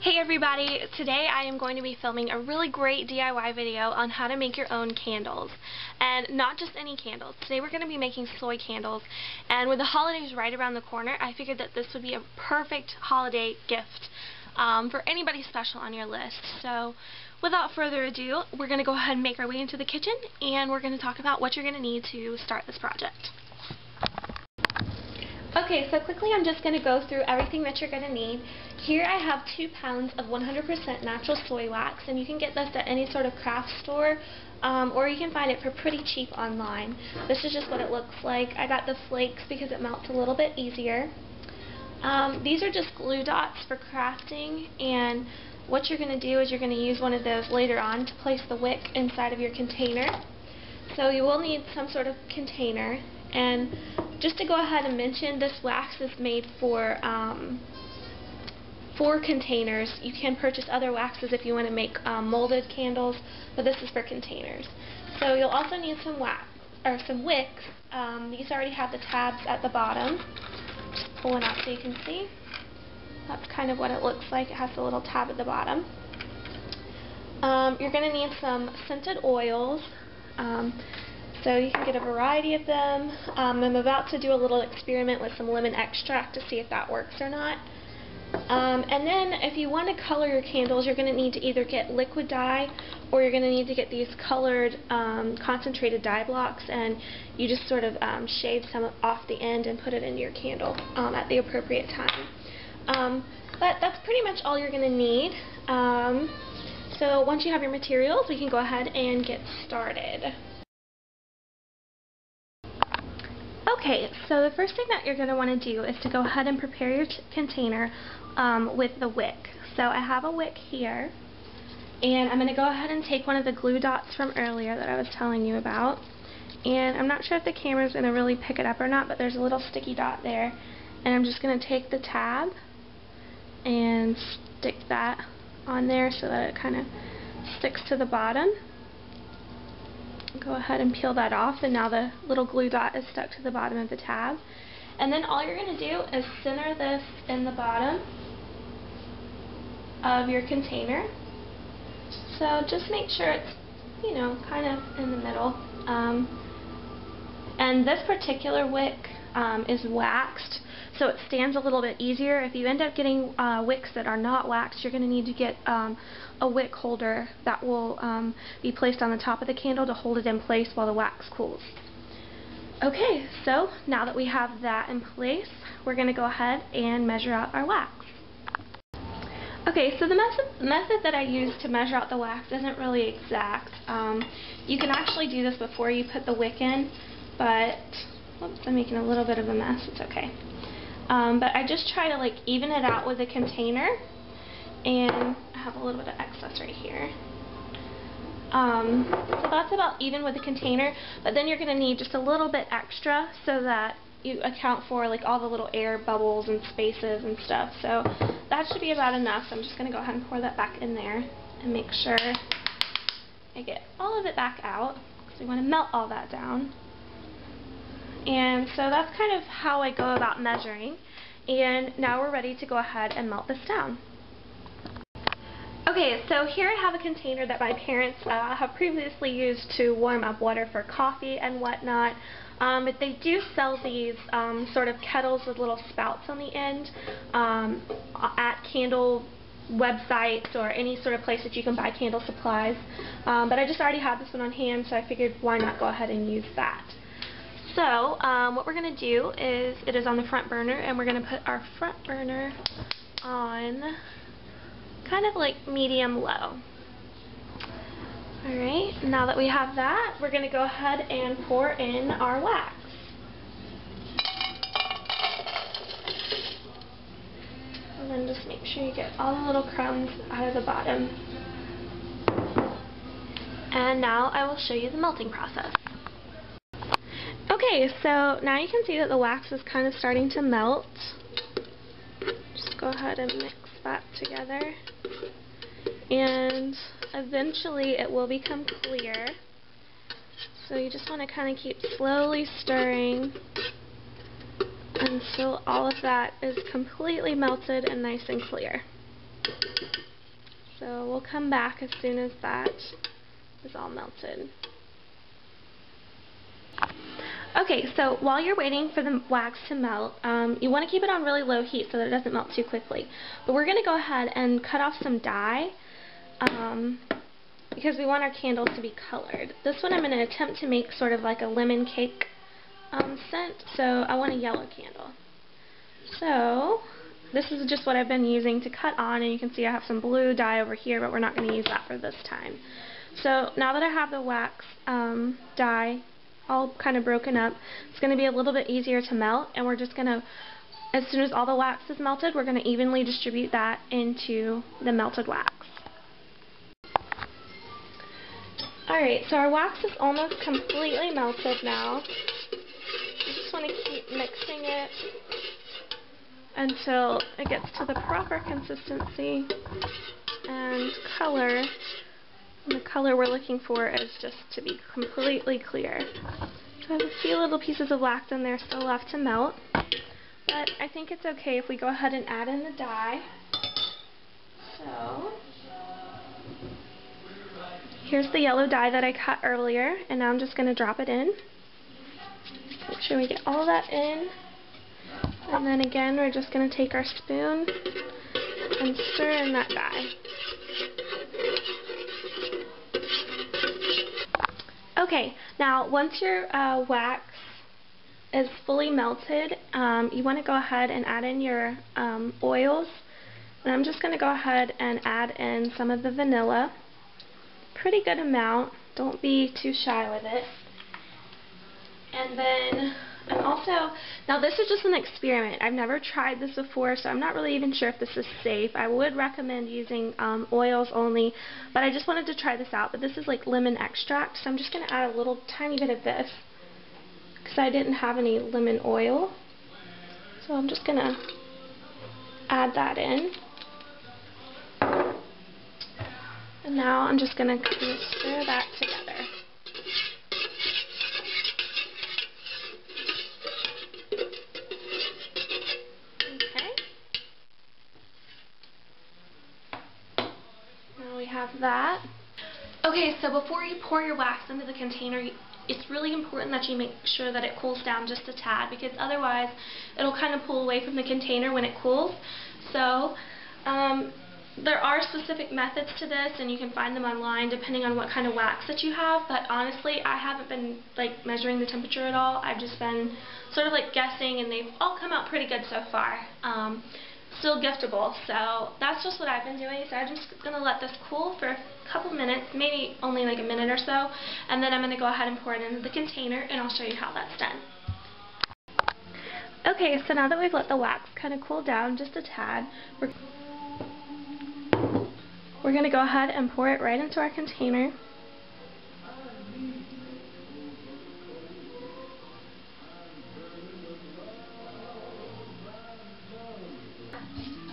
Hey everybody, today I am going to be filming a really great DIY video on how to make your own candles. And not just any candles. Today we're going to be making soy candles, and with the holidays right around the corner, I figured that this would be a perfect holiday gift for anybody special on your list. So without further ado, we're going to go ahead and make our way into the kitchen, and we're going to talk about what you're going to need to start this project. Okay, so quickly I'm just going to go through everything that you're going to need. Here I have 2 pounds of 100% natural soy wax, and you can get this at any sort of craft store, or you can find it for pretty cheap online. This is just what it looks like. I got the flakes because it melts a little bit easier. These are just glue dots for crafting, and what you're going to do is you're going to use one of those later on to place the wick inside of your container. So you will need some sort of container, and just to go ahead and mention, this wax is made for containers. You can purchase other waxes if you want to make molded candles, but this is for containers. So you'll also need some wax or some wicks. These already have the tabs at the bottom. Just pull one out so you can see. That's kind of what it looks like. It has a little tab at the bottom. You're going to need some scented oils. So you can get a variety of them. I'm about to do a little experiment with some lemon extract to see if that works or not. And then if you want to color your candles, you're going to need to either get liquid dye, or you're going to need to get these colored concentrated dye blocks, and you just sort of shave some off the end and put it into your candle at the appropriate time. But that's pretty much all you're going to need. So once you have your materials, we can go ahead and get started. Okay, so the first thing that you're going to want to do is to go ahead and prepare your container with the wick. So I have a wick here, and I'm going to go ahead and take one of the glue dots from earlier that I was telling you about, and I'm not sure if the camera is going to really pick it up or not, but there's a little sticky dot there, and I'm just going to take the tab and stick that on there so that it kind of sticks to the bottom. Go ahead and peel that off, and now the little glue dot is stuck to the bottom of the tab. And then all you're going to do is center this in the bottom of your container. So just make sure it's, you know, kind of in the middle. And this particular wick is waxed, so it stands a little bit easier. If you end up getting wicks that are not waxed, you're going to need to get a wick holder that will be placed on the top of the candle to hold it in place while the wax cools. Okay, so now that we have that in place, we're going to go ahead and measure out our wax. Okay, so the method that I use to measure out the wax isn't really exact. You can actually do this before you put the wick in, but whoops, I'm making a little bit of a mess. It's okay. But I just try to like even it out with the container, and I have a little bit of excess right here. So that's about even with the container, but then you're going to need just a little bit extra so that you account for like all the little air bubbles and spaces and stuff. So that should be about enough. So I'm just going to go ahead and pour that back in there and make sure I get all of it back out, because we want to melt all that down. And so that's kind of how I go about measuring. And now we're ready to go ahead and melt this down. Okay, so here I have a container that my parents have previously used to warm up water for coffee and whatnot. But they do sell these sort of kettles with little spouts on the end at candle websites or any sort of place that you can buy candle supplies. But I just already had this one on hand, so I figured why not go ahead and use that. So what we're going to do is, it is on the front burner, and we're going to put our front burner on kind of like medium-low. Alright, now that we have that, we're going to go ahead and pour in our wax. And then just make sure you get all the little crumbs out of the bottom. And now I will show you the melting process. Okay, so now you can see that the wax is kind of starting to melt. Just go ahead and mix that together, and eventually it will become clear. So you just want to kind of keep slowly stirring until all of that is completely melted and nice and clear. So we'll come back as soon as that is all melted. Okay, so while you're waiting for the wax to melt, you want to keep it on really low heat so that it doesn't melt too quickly. But we're going to go ahead and cut off some dye because we want our candles to be colored. This one I'm going to attempt to make sort of like a lemon cake scent, so I want a yellow candle. So this is just what I've been using to cut on, and you can see I have some blue dye over here, but we're not going to use that for this time. So now that I have the wax dye all kind of broken up, it's going to be a little bit easier to melt, and we're just going to, as soon as all the wax is melted, we're going to evenly distribute that into the melted wax. Alright, so our wax is almost completely melted now. You just want to keep mixing it until it gets to the proper consistency and color. And the color we're looking for is just to be completely clear. So I have a few little pieces of wax in there still left to melt, but I think it's okay if we go ahead and add in the dye. So here's the yellow dye that I cut earlier, and now I'm just going to drop it in. Make sure we get all that in. And then again, we're just going to take our spoon and stir in that dye. Okay, now once your wax is fully melted, you want to go ahead and add in your oils. And I'm just going to go ahead and add in some of the vanilla. Pretty good amount. Don't be too shy with it. And then now this is just an experiment. I've never tried this before, so I'm not really even sure if this is safe. I would recommend using oils only, but I just wanted to try this out. But this is like lemon extract, so I'm just going to add a little tiny bit of this because I didn't have any lemon oil. So I'm just going to add that in. And now I'm just going to stir that together. Have that. Okay, so before you pour your wax into the container, it's really important that you make sure that it cools down just a tad, because otherwise it'll kind of pull away from the container when it cools. So there are specific methods to this, and you can find them online depending on what kind of wax that you have, but honestly I haven't been like measuring the temperature at all. I've just been sort of like guessing, and they've all come out pretty good so far. Still giftable, so that's just what I've been doing. So I'm just going to let this cool for a couple minutes, maybe only like a minute or so, and then I'm going to go ahead and pour it into the container, and I'll show you how that's done. Okay, so now that we've let the wax kind of cool down just a tad, we're going to go ahead and pour it right into our container.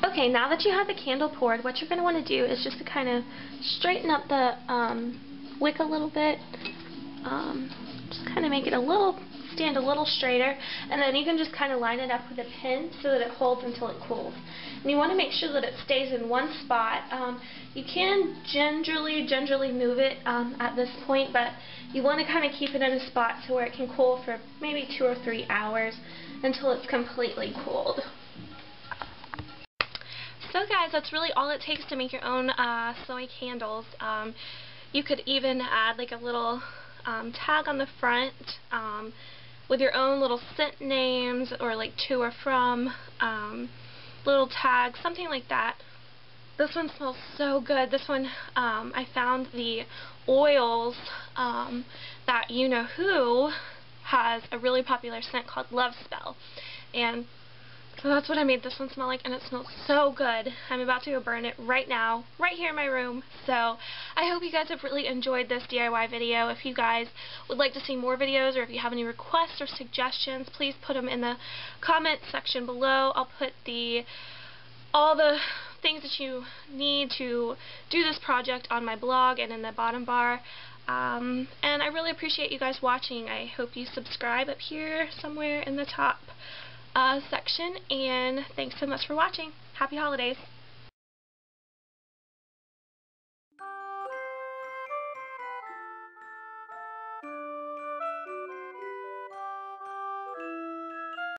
Okay, now that you have the candle poured, what you're going to want to do is just to kind of straighten up the wick a little bit. Just kind of make it stand a little straighter, and then you can just kind of line it up with a pin so that it holds until it cools. And you want to make sure that it stays in one spot. You can gingerly move it at this point, but you want to kind of keep it in a spot to where it can cool for maybe 2 or 3 hours until it's completely cooled. So guys, that's really all it takes to make your own soy candles. You could even add like a little tag on the front with your own little scent names, or like to or from little tags, something like that. This one smells so good. This one, I found the oils that You Know Who has a really popular scent called Love Spell, and so that's what I made this one smell like, and it smells so good. I'm about to go burn it right now, right here in my room. So I hope you guys have really enjoyed this DIY video. If you guys would like to see more videos, or if you have any requests or suggestions, please put them in the comment section below. I'll put all the things that you need to do this project on my blog and in the bottom bar. And I really appreciate you guys watching. I hope you subscribe up here somewhere in the top section, and thanks so much for watching. Happy holidays.